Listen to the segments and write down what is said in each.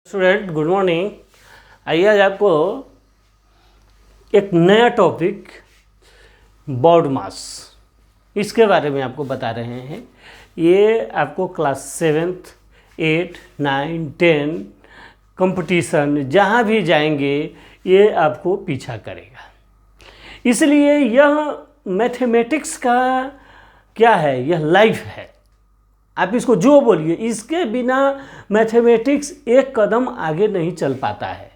Student good morning. आइए आज आपको एक नया टॉपिक बॉड मास इसके बारे में आपको बता रहे हैं। ये आपको क्लास 7th 8 9 10 कंपटीशन जहाँ भी जाएंगे ये आपको पीछा करेगा। इसलिए यह मैथमेटिक्स का क्या है, यह लाइफ है। आप इसको जो बोलिए, इसके बिना मैथमेटिक्स एक कदम आगे नहीं चल पाता है।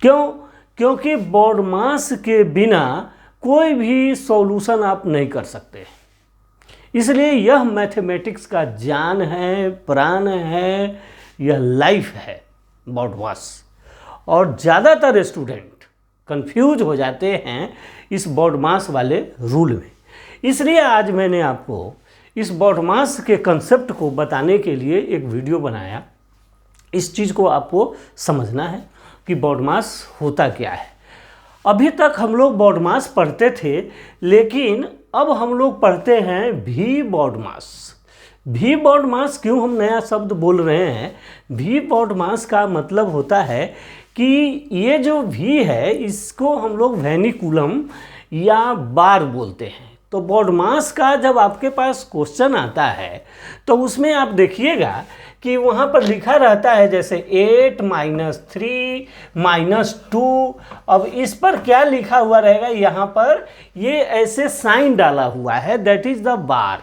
क्यों? क्योंकि बॉड मास के बिना कोई भी सॉल्यूशन आप नहीं कर सकते। इसलिए यह मैथमेटिक्स का जान है, प्राण है, यह लाइफ है बॉड मास। और ज़्यादातर स्टूडेंट कंफ्यूज हो जाते हैं इस बॉड मास वाले रूल में। इसलिए आज मैंने आपको इस बॉड मास के कंसेप्ट को बताने के लिए एक वीडियो बनाया। इस चीज़ को आपको समझना है कि बॉड मास होता क्या है। अभी तक हम लोग बॉड मास पढ़ते थे, लेकिन अब हम लोग पढ़ते हैं V BODMAS. V BODMAS क्यों हम नया शब्द बोल रहे हैं? वी बॉड मास का मतलब होता है कि ये जो वी है इसको हम लोग वेनिकुलम या बार बोलते हैं। तो बॉड मास का जब आपके पास क्वेश्चन आता है तो उसमें आप देखिएगा कि वहाँ पर लिखा रहता है जैसे 8 - 3 - 2। अब इस पर क्या लिखा हुआ रहेगा? यहाँ पर ये ऐसे साइन डाला हुआ है, दैट इज़ द बार।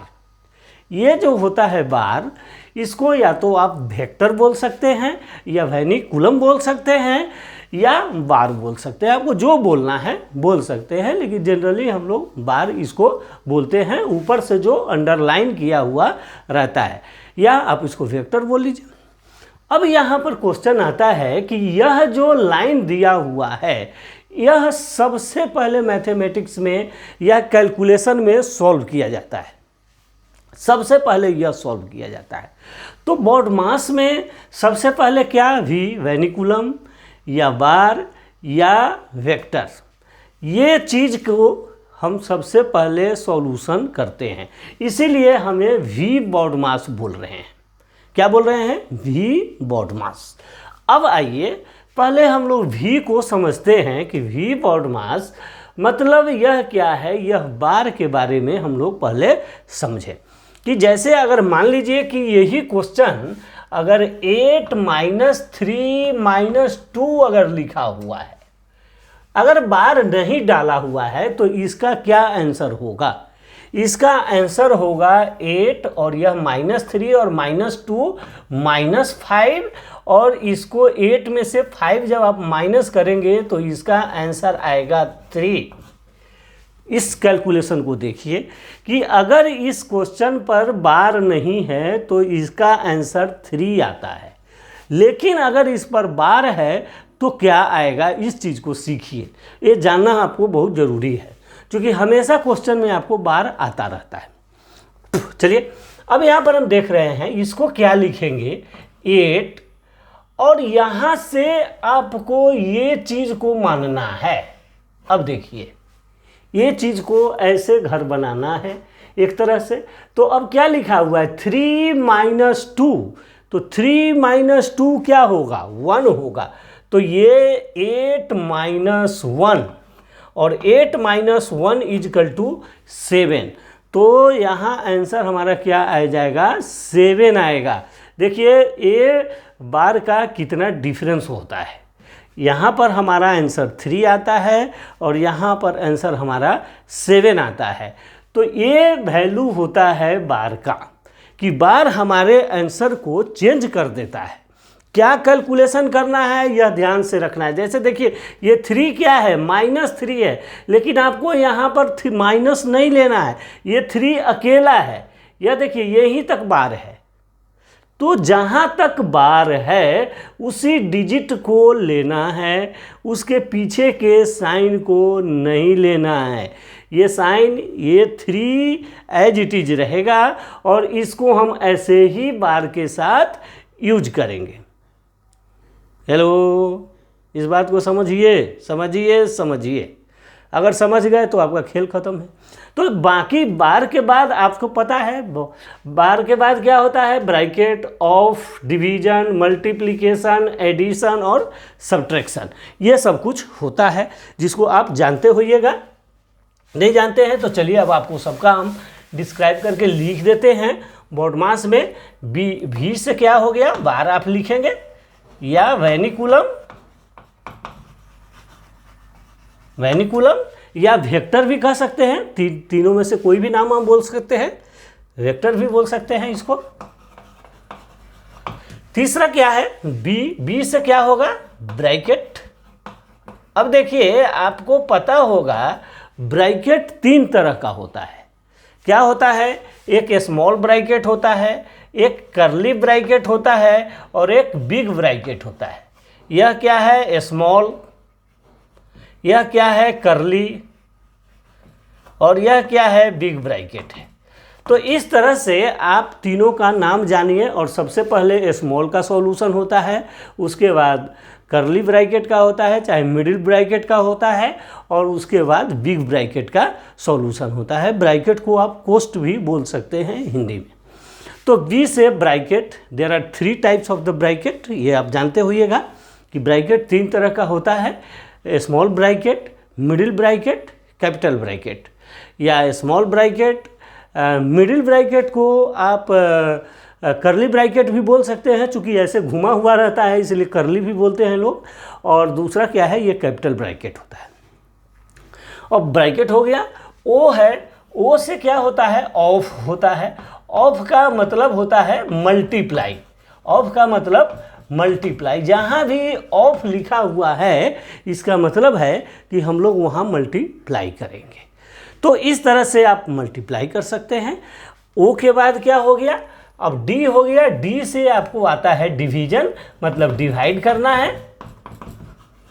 ये जो होता है बार, इसको या तो आप वेक्टर बोल सकते हैं या वेनिकुलम बोल सकते हैं या बार बोल सकते हैं। आपको जो बोलना है बोल सकते हैं, लेकिन जनरली हम लोग बार इसको बोलते हैं। ऊपर से जो अंडरलाइन किया हुआ रहता है, या आप इसको वेक्टर बोल लीजिए। अब यहाँ पर क्वेश्चन आता है कि यह जो लाइन दिया हुआ है यह सबसे पहले मैथमेटिक्स में या कैलकुलेशन में सॉल्व किया जाता है। सबसे पहले यह सॉल्व किया जाता है। तो बॉड मास में सबसे पहले क्या? वी वेनिकुलम या बार या वेक्टर, ये चीज़ को हम सबसे पहले सॉल्यूशन करते हैं। इसीलिए हमें वी बॉड मास बोल रहे हैं। क्या बोल रहे हैं? वी बॉड मास। अब आइए पहले हम लोग वी को समझते हैं कि वी बॉड मास मतलब यह क्या है। यह बार के बारे में हम लोग पहले समझें कि जैसे अगर मान लीजिए कि यही क्वेश्चन अगर 8 - 3 - 2 अगर लिखा हुआ है, अगर बार नहीं डाला हुआ है, तो इसका क्या आंसर होगा? इसका आंसर होगा 8 और यह -3 और -2 -5, और इसको 8 में से 5 जब आप माइनस करेंगे तो इसका आंसर आएगा 3। इस कैलकुलेशन को देखिए कि अगर इस क्वेश्चन पर बार नहीं है तो इसका आंसर 3 आता है, लेकिन अगर इस पर बार है तो क्या आएगा? इस चीज़ को सीखिए, ये जानना आपको बहुत ज़रूरी है, क्योंकि हमेशा क्वेश्चन में आपको बार आता रहता है। चलिए अब यहाँ पर हम देख रहे हैं, इसको क्या लिखेंगे? 8, और यहाँ से आपको ये चीज़ को मानना है। अब देखिए, ये चीज़ को ऐसे घर बनाना है एक तरह से। तो अब क्या लिखा हुआ है? 3 - 2। तो 3 - 2 क्या होगा? 1 होगा। तो ये 8 - 1, और 8 - 1 = 7। तो यहाँ आंसर हमारा क्या आ जाएगा? 7 आएगा। देखिए ये बार का कितना डिफरेंस होता है। यहाँ पर हमारा आंसर 3 आता है और यहाँ पर आंसर हमारा 7 आता है। तो ये वैल्यू होता है बार का, कि बार हमारे आंसर को चेंज कर देता है। क्या कैलकुलेशन करना है यह ध्यान से रखना है। जैसे देखिए ये 3 क्या है? -3 है, लेकिन आपको यहाँ पर माइनस नहीं लेना है, ये 3 अकेला है। यह देखिए यहीं तक बार है, तो जहाँ तक बार है उसी डिजिट को लेना है, उसके पीछे के साइन को नहीं लेना है। ये साइन, ये 3 एज इट इज रहेगा, और इसको हम ऐसे ही बार के साथ यूज करेंगे। हेलो, इस बात को समझिए समझिए समझिए। अगर समझ गए तो आपका खेल ख़त्म है। तो बाकी बार के बाद आपको पता है बार के बाद क्या होता है, bracket, of, division, multiplication, addition और सब्ट्रैक्शन, ये सब कुछ होता है जिसको आप जानते होइएगा। नहीं जानते हैं तो चलिए अब आपको सबका हम डिस्क्राइब करके लिख देते हैं। बॉडमास में भी से क्या हो गया, बार आप लिखेंगे, या वैनिकुलम या वेक्टर भी कह सकते हैं, तीनों में से कोई भी नाम हम बोल सकते हैं, वेक्टर भी बोल सकते हैं इसको। तीसरा क्या है, बी से क्या होगा, ब्रैकेट। अब देखिए आपको पता होगा ब्रैकेट 3 तरह का होता है। क्या होता है, एक स्मॉल ब्रैकेट होता है, एक कर्ली ब्रैकेट होता है और एक बिग ब्रैकेट होता है। यह क्या है, स्मॉल, यह क्या है, कर्ली, और यह क्या है, बिग ब्रैकेट है। तो इस तरह से आप तीनों का नाम जानिए। और सबसे पहले स्मॉल का सॉल्यूशन होता है, उसके बाद कर्ली ब्रैकेट का होता है, चाहे मिडिल ब्रैकेट का होता है, और उसके बाद बिग ब्रैकेट का सॉल्यूशन होता है। ब्रैकेट को आप कोष्ठ भी बोल सकते हैं हिंदी में। तो बी से bracket, there are 3 types of the bracket, ये आप जानते होइएगा कि ब्रैकेट 3 तरह का होता है, small bracket, middle bracket, capital bracket. या स्मॉल ब्रैकेट, मिडिल ब्रैकेट को आप कर्ली ब्रैकेट भी बोल सकते हैं, चूँकि ऐसे घुमा हुआ रहता है इसलिए कर्ली भी बोलते हैं लोग। और दूसरा क्या है, ये कैपिटल ब्रैकेट होता है। और ब्रैकेट हो गया। ओ है, ओ से क्या होता है, ऑफ होता है। ऑफ का मतलब होता है मल्टीप्लाई, ऑफ का मतलब मल्टीप्लाई। जहाँ भी ऑफ लिखा हुआ है इसका मतलब है कि हम लोग वहाँ मल्टीप्लाई करेंगे। तो इस तरह से आप मल्टीप्लाई कर सकते हैं। ओ के बाद क्या हो गया, अब डी हो गया। डी से आपको आता है डिवीजन, मतलब डिवाइड करना है।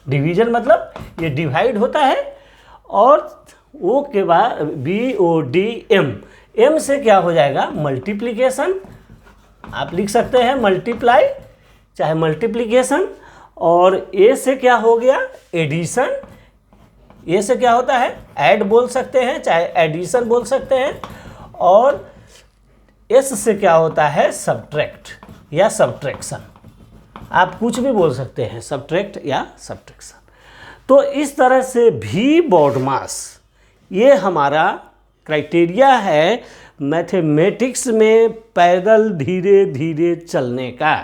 डिवीजन मतलब ये डिवाइड होता है। और ओ के बाद BODM, एम से क्या हो जाएगा, मल्टीप्लिकेशन। आप लिख सकते हैं मल्टीप्लाई चाहे मल्टीप्लिकेशन। और ए से क्या हो गया, एडिशन। ए से क्या होता है, ऐड बोल सकते हैं, चाहे एडिशन बोल सकते हैं। और एस से क्या होता है, सब्ट्रैक्ट या सब्ट्रैक्शन। आप कुछ भी बोल सकते हैं, सब्ट्रैक्ट या सब्ट्रैक्शन। तो इस तरह से भी बॉडमास, ये हमारा क्राइटेरिया है मैथमेटिक्स में पैदल धीरे धीरे चलने का।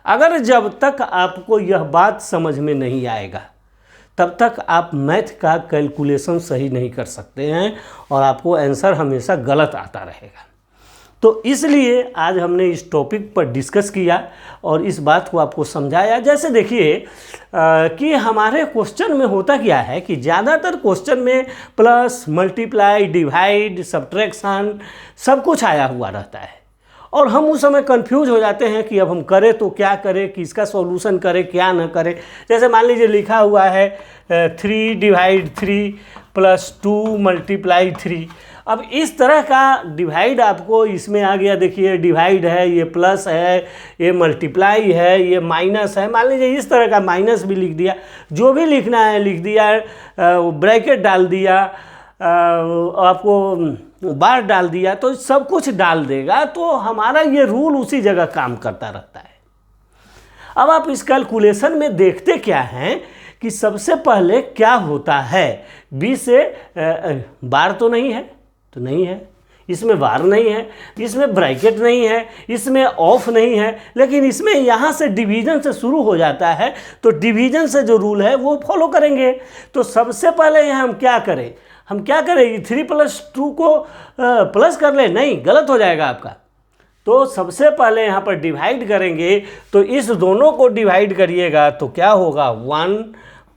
अगर जब तक आपको यह बात समझ में नहीं आएगा तब तक आप मैथ का कैलकुलेशन सही नहीं कर सकते हैं और आपको आंसर हमेशा गलत आता रहेगा। तो इसलिए आज हमने इस टॉपिक पर डिस्कस किया और इस बात को आपको समझाया। जैसे देखिए कि हमारे क्वेश्चन में होता क्या है कि ज़्यादातर क्वेश्चन में प्लस, मल्टीप्लाई, डिवाइड, सब्ट्रैक्शन सब कुछ आया हुआ रहता है और हम उस समय कंफ्यूज हो जाते हैं कि अब हम करें तो क्या करें, किसका सॉल्यूशन करें, क्या न करें। जैसे मान लीजिए लिखा हुआ है 3 डिवाइड 3 प्लस 2 मल्टीप्लाई 3। अब इस तरह का डिवाइड आपको इसमें आ गया। देखिए डिवाइड है, ये प्लस है, ये मल्टीप्लाई है, ये माइनस है। मान लीजिए इस तरह का माइनस भी लिख दिया, जो भी लिखना है लिख दिया, ब्रैकेट डाल दिया, आपको बार डाल दिया, तो सब कुछ डाल देगा। तो हमारा ये रूल उसी जगह काम करता रहता है। अब आप इस कैलकुलेशन में देखते क्या हैं कि सबसे पहले क्या होता है, बी से बार तो नहीं है, तो नहीं है, इसमें बार नहीं है, इसमें ब्रैकेट नहीं है, इसमें ऑफ नहीं है, लेकिन इसमें यहाँ से डिवीजन से शुरू हो जाता है। तो डिवीजन से जो रूल है वो फॉलो करेंगे। तो सबसे पहले यहाँ हम क्या करें, हम क्या करें, 3 + 2 को प्लस कर ले, नहीं, गलत हो जाएगा आपका। तो सबसे पहले यहाँ पर डिवाइड करेंगे, तो इस दोनों को डिवाइड करिएगा तो क्या होगा, 1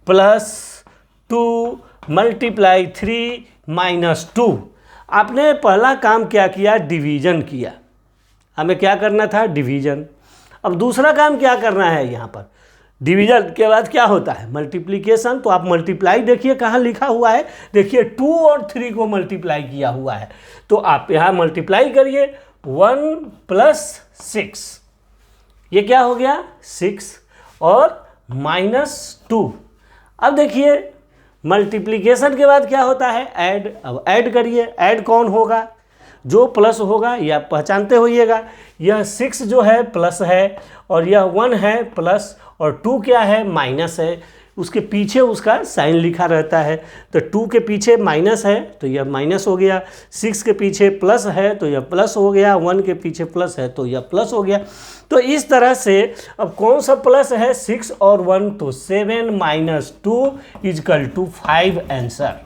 + 2 मल्टीप्लाई 3 - 2। आपने पहला काम क्या किया, डिवीजन किया। हमें क्या करना था, डिवीजन। अब दूसरा काम क्या करना है, यहाँ पर डिवीजन के बाद क्या होता है, मल्टीप्लिकेशन। तो आप मल्टीप्लाई देखिए कहाँ लिखा हुआ है, देखिए 2 और 3 को मल्टीप्लाई किया हुआ है। तो आप यहाँ मल्टीप्लाई करिए, 1 + 6, ये क्या हो गया, 6 और -2। अब देखिए मल्टीप्लिकेशन के बाद क्या होता है, ऐड। अब ऐड करिए, ऐड कौन होगा, जो प्लस होगा, यह आप पहचानते होइएगा। यह 6 जो है प्लस है और यह 1 है प्लस, और 2 क्या है, माइनस है। उसके पीछे उसका साइन लिखा रहता है, तो 2 के पीछे माइनस है तो यह माइनस हो गया, 6 के पीछे प्लस है तो यह प्लस हो गया, 1 के पीछे प्लस है तो यह प्लस हो गया। तो इस तरह से अब कौन सा प्लस है, 6 और 1, तो 7 माइनस 2 इजकल टू 5 आंसर।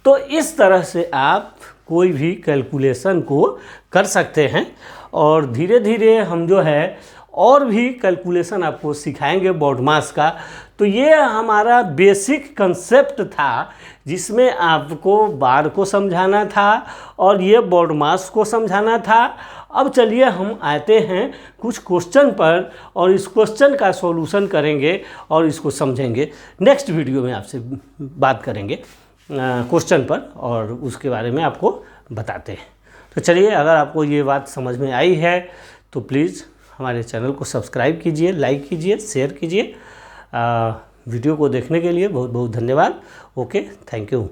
तो इस तरह से आप कोई भी कैलकुलेशन को कर सकते हैं, और धीरे धीरे हम जो है और भी कैलकुलेशन आपको सिखाएंगे बॉडमास का। तो ये हमारा बेसिक कंसेप्ट था जिसमें आपको बार को समझाना था और ये बॉडमास को समझाना था। अब चलिए हम आते हैं कुछ क्वेश्चन पर और इस क्वेश्चन का सॉल्यूशन करेंगे और इसको समझेंगे। नेक्स्ट वीडियो में आपसे बात करेंगे क्वेश्चन पर और उसके बारे में आपको बताते हैं। तो चलिए, अगर आपको ये बात समझ में आई है तो प्लीज़ हमारे चैनल को सब्सक्राइब कीजिए, लाइक कीजिए, शेयर कीजिए। वीडियो को देखने के लिए बहुत बहुत धन्यवाद। Okay, thank you.